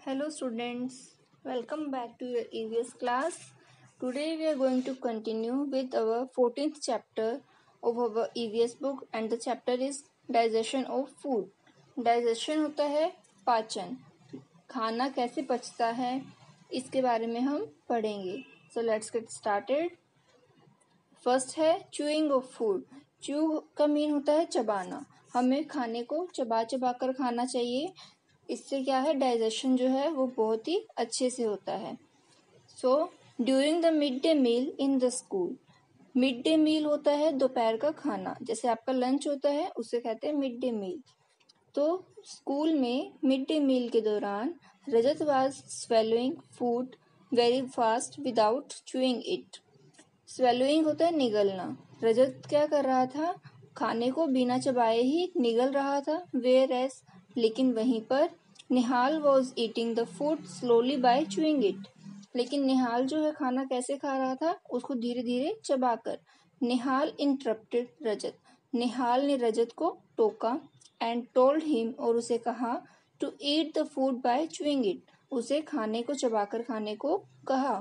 Hello students, welcome back to your EVS class. Today we are going to continue with our 14th chapter of our EVS book and the chapter is digestion of food. Digestion होता है पाचन, खाना कैसे पचता है इसके बारे में हम पढ़ेंगे. So let's get started. First है च्यूइंग ऑफ फूड. च्यू का मीन होता है चबाना. हमें खाने को चबा चबा कर खाना चाहिए. इससे क्या है, डाइजेशन जो है वो बहुत ही अच्छे से होता है. So during the mid day meal in the school. Mid day meal होता है दोपहर का खाना, जैसे आपका लंच होता है उसे कहते हैं मिड डे मील. तो स्कूल में मिड डे मील के दौरान Rajat was swallowing food very fast without chewing it. Swallowing होता है निगलना. रजत क्या कर रहा था, खाने को बिना चबाए ही निगल रहा था. वेयर एज लेकिन वहीं पर Nihal was eating the food slowly by chewing it. लेकिन निहाल जो है खाना कैसे खा रहा था, उसको धीरे धीरे चबाकर. निहाल इंटरप्टेड रजत. निहाल ने रजत को टोका एंड टोल्ड हिम और उसे कहा to eat the food by chewing it. उसे खाने को चबाकर खाने को कहा.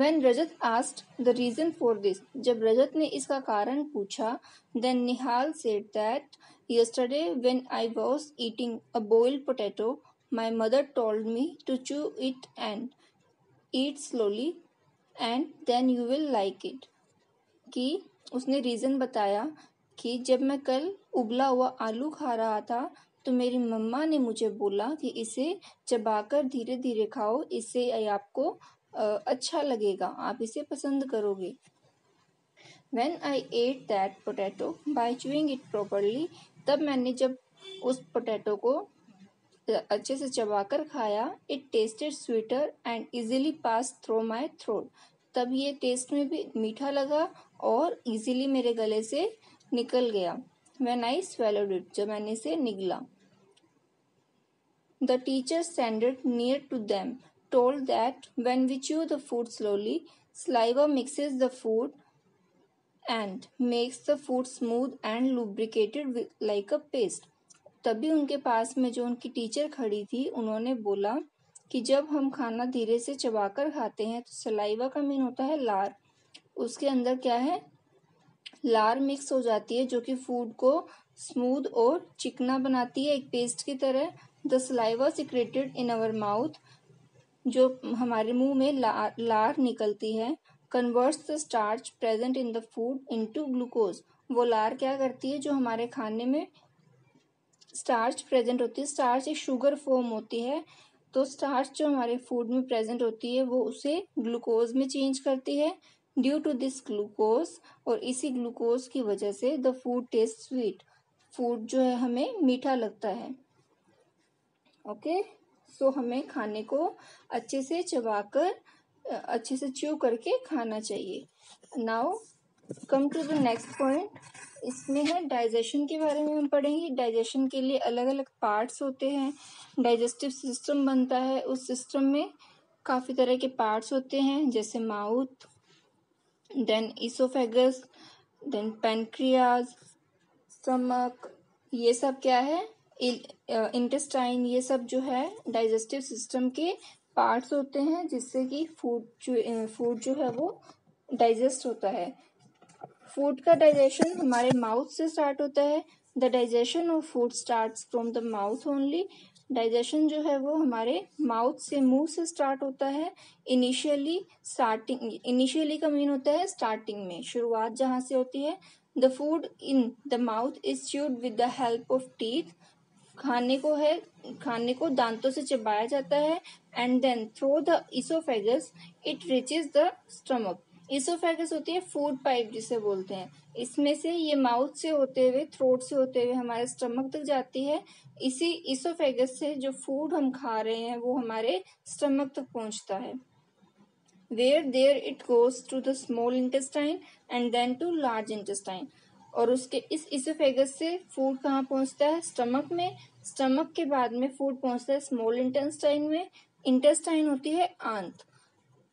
When Rajat asked the reason for this, जब रजत ने इसका कारण पूछा, then Nihal said that yesterday when I was eating a boiled potato, my mother told me to chew it and eat slowly and then you will like it. कि उसने reason बताया कि जब मैं कल उबला हुआ आलू खा रहा था तो मेरी मम्मा ने मुझे बोला कि इसे चबाकर धीरे धीरे खाओ, इससे आपको अच्छा लगेगा, आप इसे पसंद करोगे. When I ate that potato by chewing it properly, तब मैंने जब उस पोटैटो को अच्छे से चबाकर खाया, it tasted sweeter and easily passed through my throat. तब ये टेस्ट में भी मीठा लगा और इजीली मेरे गले से निकल गया. When I swallowed it, जब मैंने इसे निगला. The teacher standing near to them told that when we chew the food slowly, saliva mixes the food and makes the food smooth and lubricated like a paste. तभी उनके पास में जो उनकी teacher खड़ी थी, उन्होंने बोला कि जब हम खाना धीरे से चबाकर खाते हैं तो सलाइवा का मीन होता है लार. उसके अंदर क्या है, लार मिक्स हो जाती है जो कि फूड को स्मूथ और चिकना बनाती है, एक पेस्ट की तरह. The saliva secreted in our mouth, जो हमारे मुंह में लार निकलती है, converts the starch present in the food into glucose. वो लार क्या करती है, जो हमारे खाने में स्टार्च प्रेजेंट होती है, स्टार्च एक शुगर फॉर्म होती है, तो स्टार्च जो हमारे फूड में प्रेजेंट होती है वो उसे ग्लूकोज में चेंज करती है. ड्यू टू दिस ग्लूकोज, और इसी ग्लूकोज की वजह से the food taste sweet. Food जो है हमें मीठा लगता है. ओके, सो हमें खाने को अच्छे से चबाकर अच्छे से च्यू करके खाना चाहिए. Now come to the next point. इसमें है डाइजेशन के बारे में हम पढ़ेंगे. डाइजेशन के लिए अलग अलग पार्ट्स होते हैं. डाइजेस्टिव सिस्टम बनता है, उस सिस्टम में काफ़ी तरह के पार्ट्स होते हैं, जैसे mouth, then oesophagus, then pancreas, stomach, ये सब क्या है, इंटेस्टाइन, ये सब जो है डाइजेस्टिव सिस्टम के पार्ट्स होते हैं, जिससे कि फूड जो है वो डाइजेस्ट होता है. फूड का डाइजेशन हमारे माउथ से स्टार्ट होता है. The digestion of food starts from the mouth only. Digestion जो है वो हमारे माउथ से, मुंह से स्टार्ट होता है. इनिशियली का मीन होता है स्टार्टिंग में, शुरुआत जहां से होती है. The food in the mouth is chewed with the help of teeth. खाने को दांतों से चबाया जाता है. And then through the oesophagus it reaches the stomach. Oesophagus होती है फूड पाइप जिसे बोलते हैं. इसमें से ये माउथ से होते हुए, थ्रोट से होते हुए हमारे स्टमक तक जाती है. इसी इसोफेगस से जो फूड हम खा रहे हैं वो हमारे स्टमक तक पहुंचता है. Where there it goes to the small intestine and then to large intestine. और उसके इस इसोफेगस से फूड कहाँ पहुंचता है, स्टमक में. स्टमक के बाद में फूड पहुंचता है स्मॉल इंटेस्टाइन में. इंटेस्टाइन होती है आंत.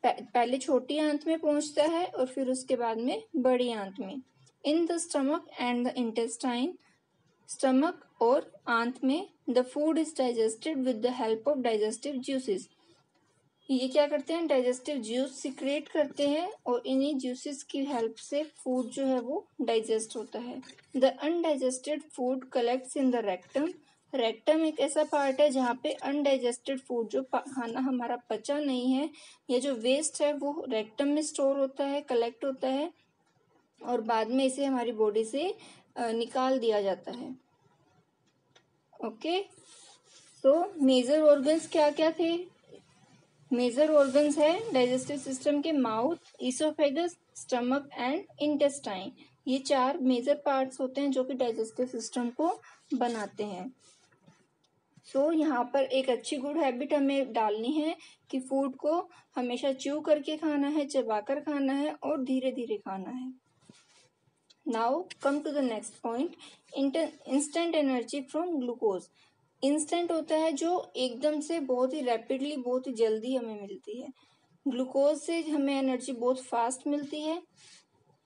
पहले छोटी आंत में पहुंचता है और फिर उसके बाद में बड़ी आंत में. इन the stomach and the intestine stomach और आंत में the food is digested with the help of digestive juices. ये क्या करते हैं, डाइजेस्टिव जूस सिक्रेट करते हैं और इन्हीं जूसेस की हेल्प से फूड जो है वो डाइजेस्ट होता है। The undigested food collects in the rectum. Rectum एक ऐसा पार्ट है जहाँ पे अनडाइजेस्टेड फूड, जो खाना हमारा पचा नहीं है या जो वेस्ट है, वो रेक्टम में स्टोर होता है, कलेक्ट होता है और बाद में इसे हमारी बॉडी से निकाल दिया जाता है। ओके, तो मेजर ऑर्गन्स क्या क्या थे? मेजर ऑर्गन्स है डाइजेस्टिव सिस्टम के mouth, oesophagus, stomach and intestine. ये 4 मेजर पार्ट्स होते हैं जो कि डाइजेस्टिव सिस्टम को बनाते हैं। सो यहाँ पर एक अच्छी गुड हैबिट हमें डालनी है कि फूड को हमेशा च्यू करके खाना है, चबाकर खाना है और धीरे धीरे खाना है। Now come to the next point, instant energy from glucose. Instant होता है जो एकदम से बहुत ही रैपिडली, बहुत ही जल्दी हमें मिलती है। ग्लूकोज से हमें एनर्जी बहुत फास्ट मिलती है।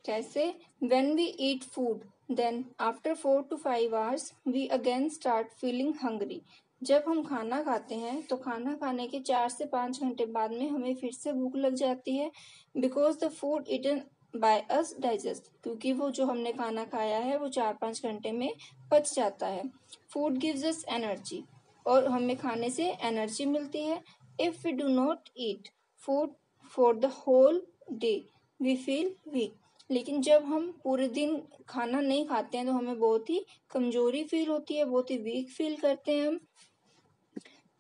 कैसे? When we eat food then after 4 to 5 hours we again start feeling hungry. जब हम खाना खाते हैं तो खाना खाने के 4 से 5 घंटे बाद में हमें फिर से भूख लग जाती है, because the food eaten by us digest, क्योंकि वो जो हमने खाना खाया है वो 4-5 घंटे में पच जाता है। फूड गिव्स अस एनर्जी, और हमें खाने से एनर्जी मिलती है। If we do not eat food for the whole day we feel weak. लेकिन जब हम पूरे दिन खाना नहीं खाते हैं तो हमें बहुत ही कमजोरी फील होती है, बहुत ही वीक फील करते हैं हम।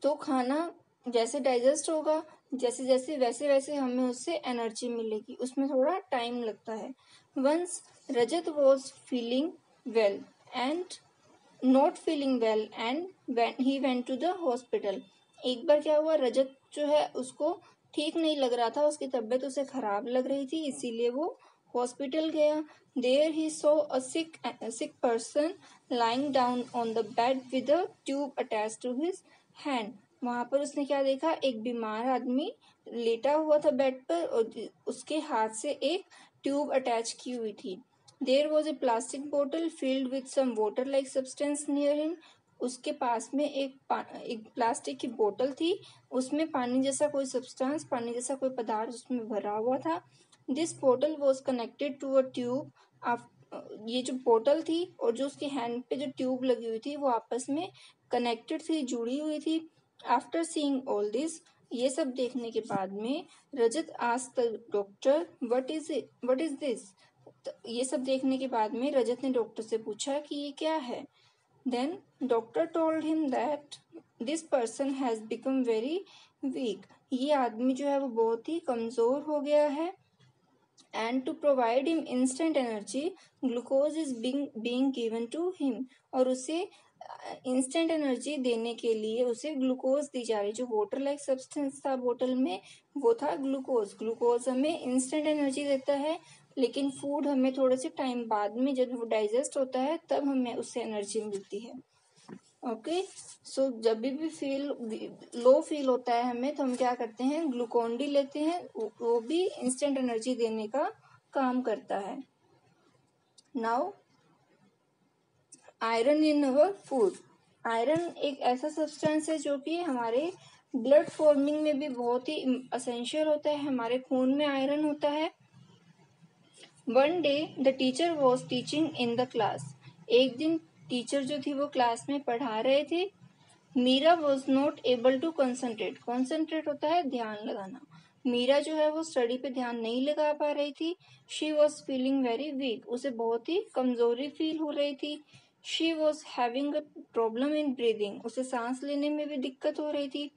तो खाना जैसे डाइजेस्ट होगा, जैसे जैसे वैसे वैसे हमें उससे एनर्जी मिलेगी, उसमें थोड़ा टाइम लगता है। Once Rajat was feeling well and not feeling well and he went to the hospital. एक बार क्या हुआ, रजत जो है उसको ठीक नहीं लग रहा था, उसकी तबीयत उसे खराब लग रही थी, इसीलिए वो हॉस्पिटल गया। There he saw a sick person lying down on the bed with a tube attached to his hand. वहां पर उसने क्या देखा, एक बीमार आदमी लेटा हुआ था बेड पर और उसके हाथ से एक ट्यूब अटैच की हुई थी। There was a plastic bottle filled with some water like substance near him. उसके पास में एक प्लास्टिक की बोतल थी, उसमें पानी जैसा कोई सब्सटेंस, पानी जैसा कोई पदार्थ उसमें भरा हुआ था। This bottle was connected to a tube. ये जो बोतल थी और जो उसके हैंड पे जो ट्यूब लगी हुई थी वो आपस में कनेक्टेड थी, जुड़ी हुई थी। आफ्टर सीइंग ऑल दिस, ये सब देखने के बाद में Rajat asked the doctor what is this. ये सब देखने के बाद में रजत ने डॉक्टर से पूछा कि ये क्या है। Then doctor told him that this person has become very weak. ये आदमी जो है वो बहुत ही कमजोर हो गया है। And to provide him instant energy glucose is being given to him. और उसे इंस्टेंट एनर्जी देने के लिए उसे ग्लूकोज दी जा रही। जो वाटर लाइक सब्सटेंस था बोतल में वो था ग्लूकोज। ग्लूकोज हमें इंस्टेंट एनर्जी देता है, लेकिन फूड हमें थोड़े से टाइम बाद में जब वो डाइजेस्ट होता है तब हमें उससे एनर्जी मिलती है। ओके, सो जब भी लो फील होता है हमें तो हम क्या करते हैं, ग्लूकोन डी लेते हैं, वो भी इंस्टेंट एनर्जी देने का काम करता है। Now iron in our food. Iron एक ऐसा सब्सटेंस है जो कि हमारे ब्लड फॉर्मिंग में भी बहुत ही असेंशियल होता है, हमारे खून में आयरन होता है। One day the teacher was teaching in the class. एक दिन टीचर जो थी वो क्लास में पढ़ा रहे थे। Meera was not able to concentrate. Concentrate होता है ध्यान लगाना। मीरा जो है वो स्टडी पे ध्यान नहीं लगा पा रही थी। She was feeling very weak. उसे बहुत ही कमजोरी फील हो रही थी। She was having a problem in breathing. उसे सांस लेने में भी दिक्कत हो रही थी।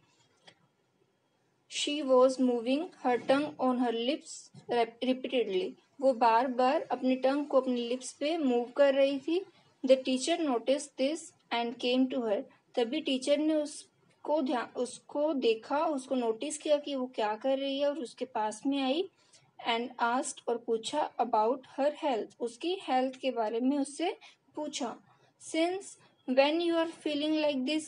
She was moving her tongue on her lips repeatedly. वो बार बार अपनी टंग को अपनी लिप्स पे मूव कर रही थी। The teacher notice this and came to her. तभी टीचर ने उसको देखा, उसको नोटिस किया कि वो क्या कर रही है और उसके पास में आई। एंड आस्क्ड, और पूछा, अबाउट हर हेल्थ। उसकी हेल्थ के बारे में उससे पूछा। Since when you are feeling like this.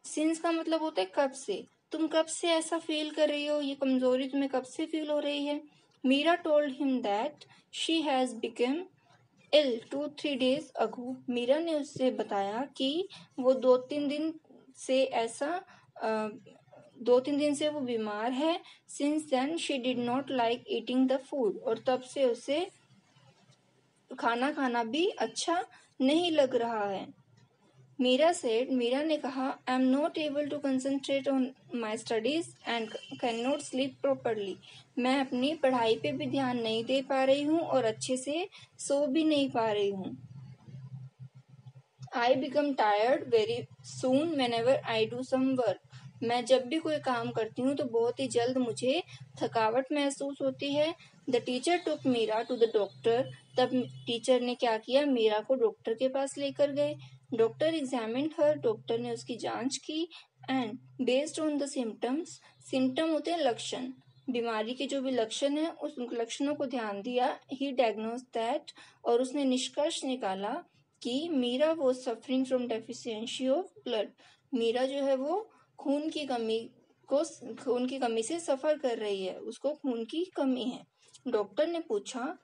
Since का मतलब होता है कब से, तुम कब से ऐसा फील कर रही हो, ये कमजोरी तुम्हें कब से फील हो रही है। Meera told him that she has become ill 2-3 days ago. Meera ने उससे बताया कि वो 2-3 दिन से वो बीमार है. Since then she did not like eating the food. और तब से उसे खाना खाना भी अच्छा नहीं लग रहा है. मीरा ने कहा, I am not able to concentrate on my studies and cannot sleep properly. मैं अपनी पढ़ाई पे भी ध्यान नहीं दे पा रही हूँ और अच्छे से सो भी नहीं पा रही हूँ. I become tired very soon whenever I do some work. मैं जब भी कोई काम करती हूँ तो बहुत ही जल्द मुझे थकावट महसूस होती है. The teacher took Meera to the doctor. तब टीचर ने क्या किया, मीरा को डॉक्टर के पास लेकर गए. Doctor examined her. डॉक्टर ने उसकी जांच की. And based on the symptoms, symptom होते हैं लक्षण, बीमारी के जो भी लक्षण है उस लक्षणों को ध्यान दिया. He diagnosed that. और उसने निष्कर्ष निकाला कि मीरा वो suffering from deficiency of blood. Meera जो है वो खून की कमी से सफर कर रही है, उसको खून की कमी है. डॉक्टर ने पूछा,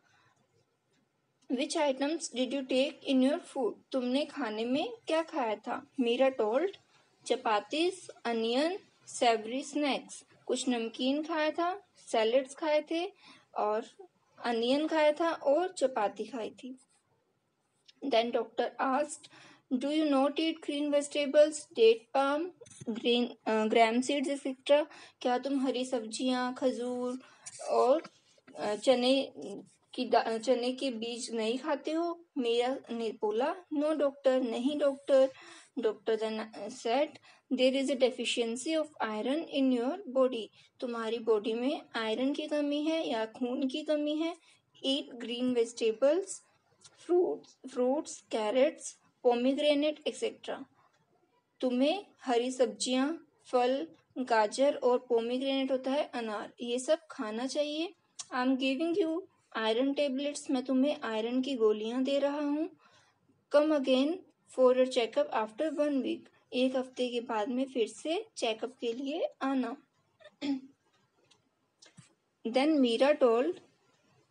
which items did you take in your food. तुमने खाने में क्या खाया था. Meera told, chapatis, onion, savoury snacks. कुछ नमकीन खाया था, सैलेड्स खाए थे और अनियन खाया था और चपाती खाई थी. Then doctor asked, do you not eat green vegetables, date palm, gram seeds etc. क्या तुम हरी सब्जियां, खजूर और चने के बीज नहीं खाते हो. मीरा ने बोला, नो डॉक्टर, नहीं doctor. Doctor then said, there is a deficiency of iron in your body. तुम्हारी बॉडी में आयरन की कमी है या खून की कमी है. Eat green vegetables, fruits, carrots, pomegranate etc. तुम्हें हरी सब्जियां, फल, गाजर और पोमीग्रेनेट होता है अनार, ये सब खाना चाहिए. I am giving you iron tablets. मैं तुम्हें आयरन की गोलियां दे रहा हूँ. Come again for your checkup after 1 week. 1 हफ्ते के बाद में फिर से चेकअप के लिए आना. Then Meera told,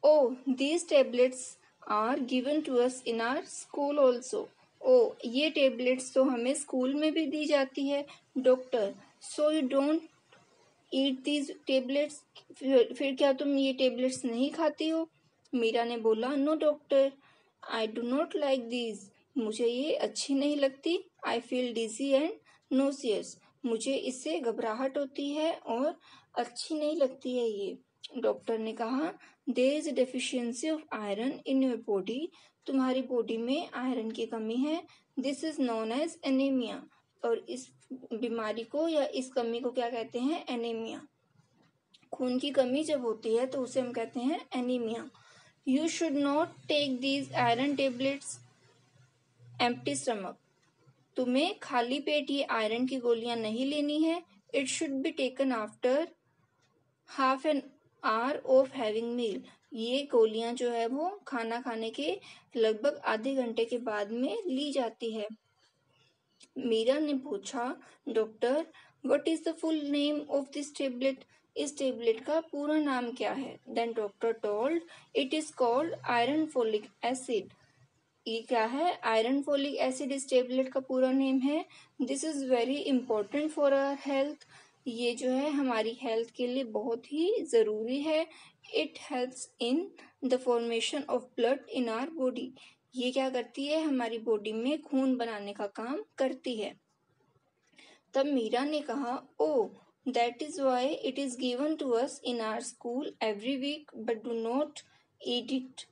oh, these tablets are given to us in our school also. Oh, ये tablets तो हमें स्कूल में भी दी जाती है. Doctor, so you don't eat these tablets. फिर क्या तुम ये tablets नहीं खाती हो. मीरा ने बोला, no doctor, I do not like these. मुझे ये अच्छी नहीं लगती. I feel dizzy and nauseous. मुझे इससे घबराहट होती है और अच्छी नहीं लगती है ये. डॉक्टर ने कहा, there is deficiency of iron in your body. तुम्हारी बॉडी में आयरन की कमी है. This is known as anaemia. और इस बीमारी को या इस कमी को क्या कहते हैं, एनीमिया. खून की कमी जब होती है तो उसे हम कहते हैं anaemia. You should not take these iron tablets empty stomach. तुम्हें खाली पेट ये आयरन की गोलियां नहीं लेनी है. It should be taken after half an hour of having meal. ये गोलियां जो है वो खाना खाने के लगभग आधे घंटे के बाद में ली जाती है. मीरा ने पूछा, doctor, what is the full name of this tablet. इस टेबलेट का पूरा नाम क्या है. Then doctor told, it is called iron folic acid. ये क्या है, आयरन फोलिक एसिड इस टेबलेट का पूरा नेम है. This is very important for our health. ये जो है हमारी हेल्थ के लिए बहुत ही ज़रूरी है. It helps in the formation of blood in our body. ये क्या करती है, हमारी बॉडी में खून बनाने का काम करती है. तब मीरा ने कहा, oh, that is why it is given to us in our school every week, but do not eat it.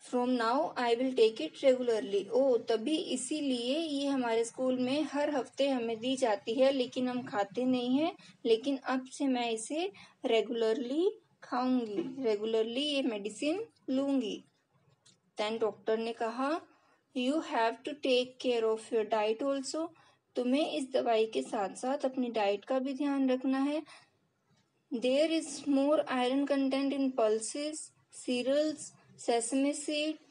From now I will take it regularly. ओ, तभी इसीलिए ये हमारे स्कूल में हर हफ्ते हमें दी जाती है, लेकिन हम खाते नहीं हैं. लेकिन अब से मैं इसे रेगुलरली खाऊंगी, रेगुलरली ये मेडिसिन लूंगी. देन डॉक्टर ने कहा, you have to take care of your diet also. तुम्हें इस दवाई के साथ साथ अपनी डाइट का भी ध्यान रखना है. There is more iron content in pulses, cereals, sesame seed,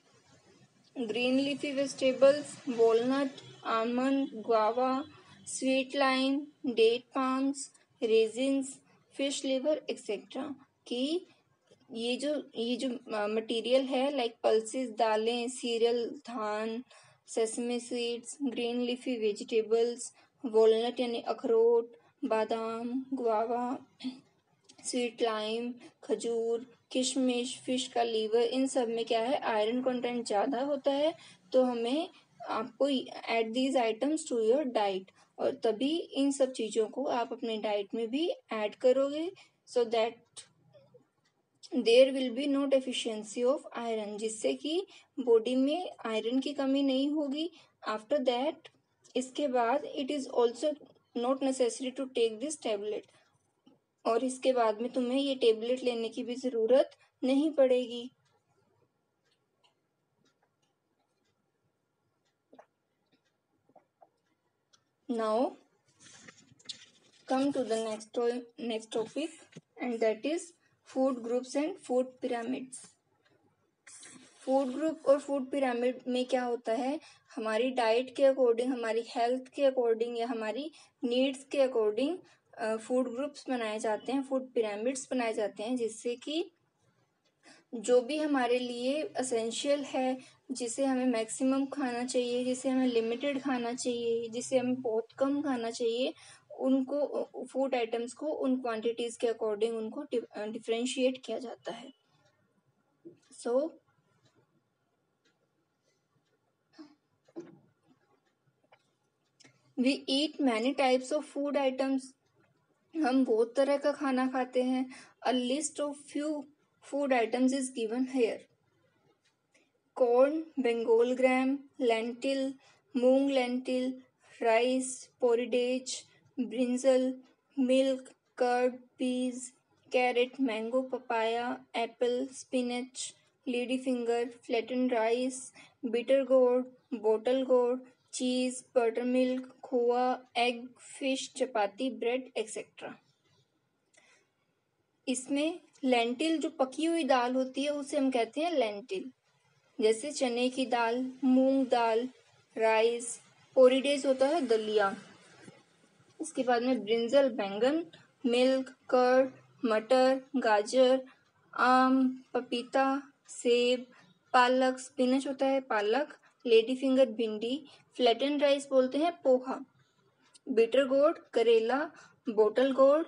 green leafy vegetables, walnut, almond, guava, sweet lime, date palms, raisins, fish liver etc. कि ये जो मटेरियल है लाइक पल्सेस, दालें, सीरियल, धान, sesame seeds, green leafy vegetables, walnut यानी अखरोट, बादाम, guava, sweet lime, खजूर, किशमिश, फिश का लीवर, इन सब में क्या है, आयरन कंटेंट ज़्यादा होता है। तो हमें आपको add these items to your diet, और तभी इन सब चीज़ों को आप अपने डाइट में भी ऐड करोगे, so that there will be no deficiency of iron, जिससे कि बॉडी में आयरन की कमी नहीं होगी। आफ्टर दैट, इसके बाद it is also not necessary to take this tablet, और इसके बाद में तुम्हें ये टेबलेट लेने की भी ज़रूरत नहीं पड़ेगी। Now come to the next topic, and that is food groups and food pyramids. Food group और फूड पिरामिड में क्या होता है, हमारी डाइट के अकॉर्डिंग, हमारी हेल्थ के अकॉर्डिंग या हमारी नीड्स के अकॉर्डिंग फूड ग्रुप्स बनाए जाते हैं, फूड पिरामिड्स बनाए जाते हैं, जिससे कि जो भी हमारे लिए एसेंशियल है, जिसे हमें मैक्सिमम खाना चाहिए, जिसे हमें लिमिटेड खाना चाहिए, जिसे हमें बहुत कम खाना चाहिए, उनको फूड आइटम्स को उन क्वांटिटीज के अकॉर्डिंग उनको डिफरेंशिएट किया जाता है। So we eat many types of food items, हम बहुत तरह का खाना खाते हैं। A list of few food items is given here. Corn, Bengal gram, lentil, moong lentil, rice, porridge, brinjal, milk, curd, peas, carrot, mango, papaya, apple, spinach, lady finger, flatten rice, bitter gourd, bottle gourd, cheese, butter milk, khoa, egg, fish, chapati, bread etcetera. इसमें lentil जो पकी हुई दाल होती है उसे हम कहते हैं लेंटिल, जैसे चने की दाल, मूंग दाल, राइस। पोरिडेज होता है दलिया। इसके बाद में ब्रिंजल बैंगन, मिल्क, कर्ड, मटर, गाजर, आम, पपीता, सेब, पालक, स्पिनच होता है पालक, लेडी फिंगर भिंडी, फ्लैटन राइस बोलते हैं पोहा, बिटर गोर्ड करेला, बोटल गोर्ड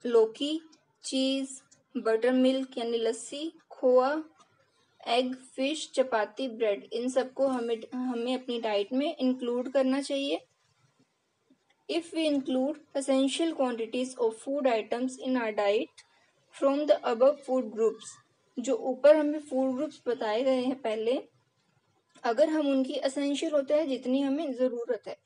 लौकी, चीज, बटर मिल्क यानी लस्सी, खोआ, एग, फिश, चपाती, ब्रेड, इन सबको हमें अपनी डाइट में इंक्लूड करना चाहिए। If we include essential quantities of food items in our diet from the above food groups, जो ऊपर हमें फूड ग्रुप्स बताए गए हैं पहले, अगर हम उनकी एसेंशियल होता है जितनी हमें ज़रूरत है,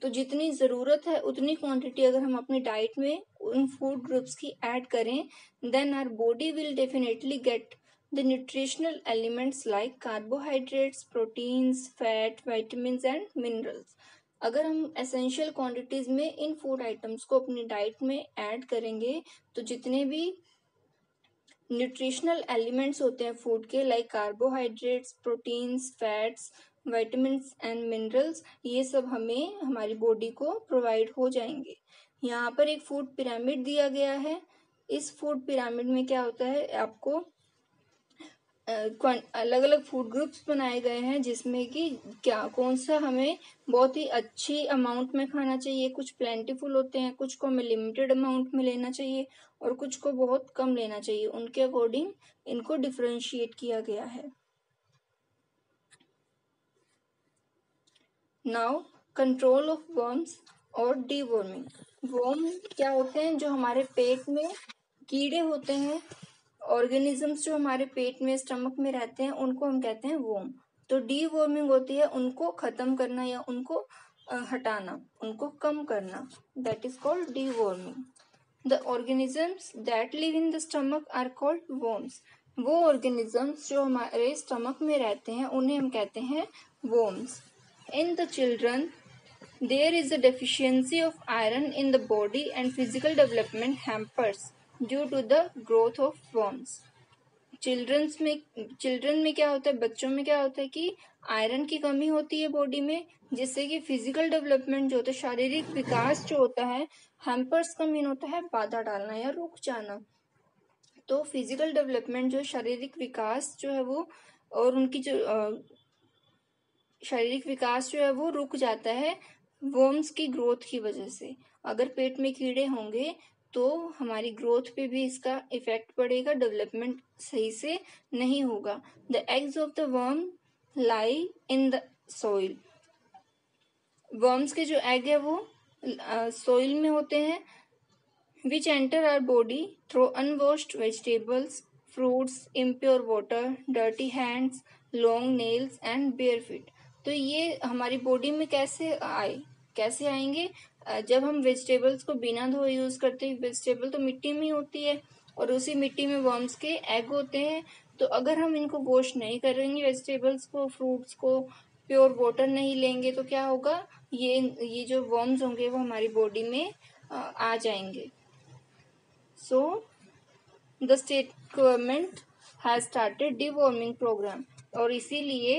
तो जितनी ज़रूरत है उतनी क्वांटिटी अगर हम अपनी डाइट में उन फूड ग्रुप्स की ऐड करें, then our body will definitely get the nutritional elements like carbohydrates, proteins, fat, vitamins and minerals. अगर हम एसेंशियल क्वांटिटीज में इन फूड आइटम्स को अपनी डाइट में ऐड करेंगे, तो जितने भी न्यूट्रिशनल एलिमेंट्स होते हैं फूड के, like carbohydrates, proteins, fats, vitamins and minerals, ये सब हमें हमारी बॉडी को प्रोवाइड हो जाएंगे। यहाँ पर एक फूड पिरामिड दिया गया है। इस फूड पिरामिड में क्या होता है, आपको अलग अलग फूड ग्रुप्स बनाए गए हैं, जिसमें कि क्या कौन सा हमें बहुत ही अच्छी अमाउंट में खाना चाहिए, कुछ प्लेंटीफुल होते हैं, कुछ को हमें लिमिटेड अमाउंट में लेना चाहिए और कुछ को बहुत कम लेना चाहिए, उनके अकॉर्डिंग इनको डिफरेंशिएट किया गया है। नाउ कंट्रोल ऑफ वर्म्स और डीवर्मिंग। वर्म क्या होते हैं, जो हमारे पेट में कीड़े होते हैं, ऑर्गेनिजम्स जो हमारे पेट में स्टमक में रहते हैं, उनको हम कहते हैं वर्म। तो डीवर्मिंग होती है उनको खत्म करना या उनको हटाना, उनको कम करना, that is called deworming. The organisms that live in the stomach are called worms. वो ऑर्गेनिजम्स जो हमारे स्टमक में रहते हैं उन्हें हम कहते हैं worms. In the children, there is a deficiency of iron in the body and physical development hampers due to the growth of worms. Children में क्या होता है, बच्चों में क्या होता है कि आयरन की कमी होती है बॉडी में, जिससे कि फिजिकल डेवलपमेंट जो होता है, शारीरिक विकास जो होता है, हैम्पर्स का मीन होता है बाधा डालना या रुक जाना। तो फिजिकल डेवलपमेंट जो शारीरिक विकास जो है वो और उनकी जो शारीरिक विकास जो है वो रुक जाता है वर्म्स की ग्रोथ की वजह से। अगर पेट में कीड़े होंगे तो हमारी ग्रोथ पे भी इसका इफेक्ट पड़ेगा, डेवलपमेंट सही से नहीं होगा। The eggs of the worm lie in the soil. Worms के जो एग है वो सोइल में होते हैं, which enter our body through unwashed vegetables, fruits, impure water, dirty hands, long nails and bare feet। तो ये हमारी बॉडी में कैसे आएंगे? जब हम वेजिटेबल्स को बिना धोए यूज करते हैं, वेजिटेबल तो मिट्टी में ही होती है और उसी मिट्टी में वर्म्स के एग होते हैं। तो अगर हम इनको वॉश नहीं करेंगे, वेजिटेबल्स को, फ्रूट्स को, प्योर वाटर नहीं लेंगे तो क्या होगा? ये जो वर्म्स होंगे वो हमारी बॉडी में आ जाएंगे। So, the state government has started deworming program। और इसीलिए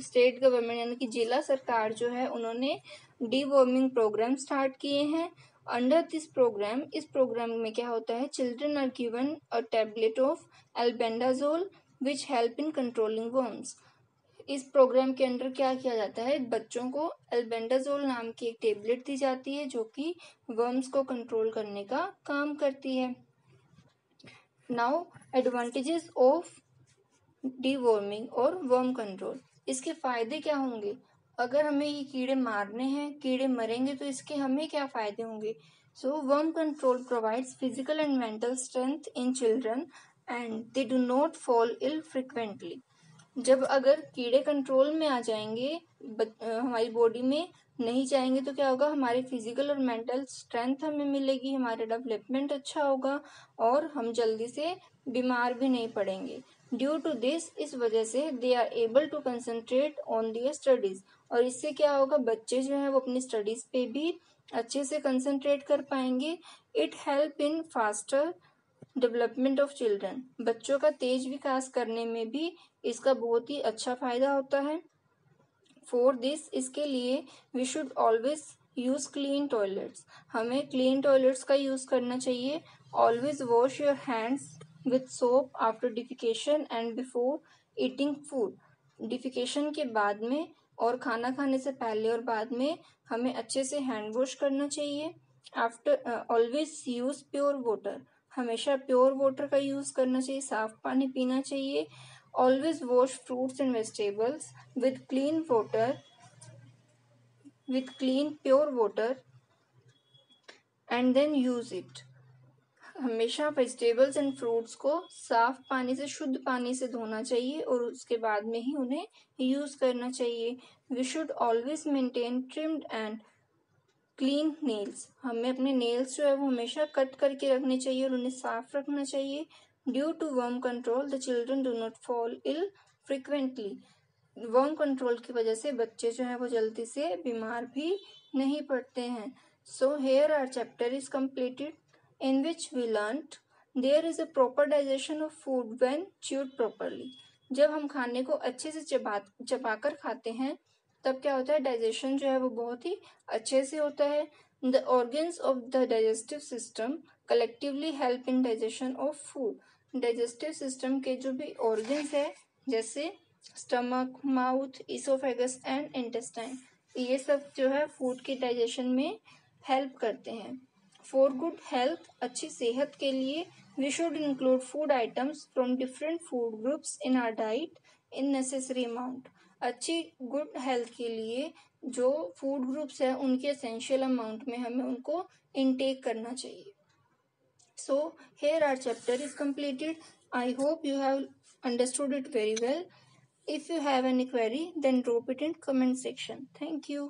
स्टेट गवर्नमेंट यानी कि जिला सरकार जो है उन्होंने deworming प्रोग्राम स्टार्ट किए हैं। अंडर दिस प्रोग्राम, इस प्रोग्राम में क्या होता है? Children are given a tablet of albendazole which help in controlling worms. इस प्रोग्राम के अंडर क्या किया जाता है? बच्चों को एल्बेंडाजोल नाम की एक टेबलेट दी जाती है जो कि वर्म्स को कंट्रोल करने का काम करती है। नाउ एडवांटेजेस ऑफ डीवर्मिंग और वर्म कंट्रोल। इसके फायदे क्या होंगे? अगर हमें ये कीड़े मारने हैं, कीड़े मरेंगे तो इसके हमें क्या फायदे होंगे? So worm control provides physical and mental strength in children and they do not fall ill frequently. जब अगर कीड़े कंट्रोल में आ जाएंगे, हमारी बॉडी में नहीं जाएंगे तो क्या होगा? हमारी फिजिकल और मेंटल स्ट्रेंथ हमें मिलेगी, हमारा डेवलपमेंट अच्छा होगा और हम जल्दी से बीमार भी नहीं पड़ेंगे। ड्यू टू दिस, इस वजह से they are able to concentrate on their studies. और इससे क्या होगा? बच्चे जो है वो अपनी स्टडीज पे भी अच्छे से कंसंट्रेट कर पाएंगे। It help in faster development of children. बच्चों का तेज विकास करने में भी इसका बहुत ही अच्छा फायदा होता है। फॉर दिस, इसके लिए we should always use clean toilets. हमें क्लीन टॉयलेट्स का यूज करना चाहिए। Always wash your hands with soap after defecation and before eating food. Defecation के बाद में और खाना खाने से पहले और बाद में हमें अच्छे से हैंड वॉश करना चाहिए। After always use pure water. हमेशा प्योर वाटर का यूज करना चाहिए, साफ पानी पीना चाहिए। Always wash fruits and vegetables with clean water, with clean pure water and then use it। हमेशा वेजिटेबल्स एंड फ्रूट्स को साफ पानी से, शुद्ध पानी से धोना चाहिए और उसके बाद में ही उन्हें यूज करना चाहिए। We should always maintain trimmed and clean nails. हमें अपने नेल्स जो है वो हमेशा कट करके रखने चाहिए और उन्हें साफ रखना चाहिए। Due to worm control the children do not fall ill frequently. Worm control की वजह से बच्चे जो है वो जल्दी से बीमार भी नहीं पड़ते हैं। So here our chapter is completed in which we learned there is a proper digestion of food when chewed properly. जब हम खाने को अच्छे से चबाकर खाते हैं तब क्या होता है? डाइजेशन जो है वो बहुत ही अच्छे से होता है। The organs of the digestive system collectively help in digestion of food. Digestive system के जो भी ऑर्गन्स है जैसे stomach, mouth, oesophagus and intestine, ये सब जो है फूड के डाइजेशन में हेल्प करते हैं। फॉर गुड हेल्थ, अच्छी सेहत के लिए we should include food items from different food groups in our diet in necessary amount. अच्छी गुड हेल्थ के लिए जो फूड ग्रुप्स है उनके एसेंशियल अमाउंट में हमें उनको इनटेक करना चाहिए। So here our chapter is completed. I hope you have understood it very well. If you have any query, then drop it in comment section. Thank you.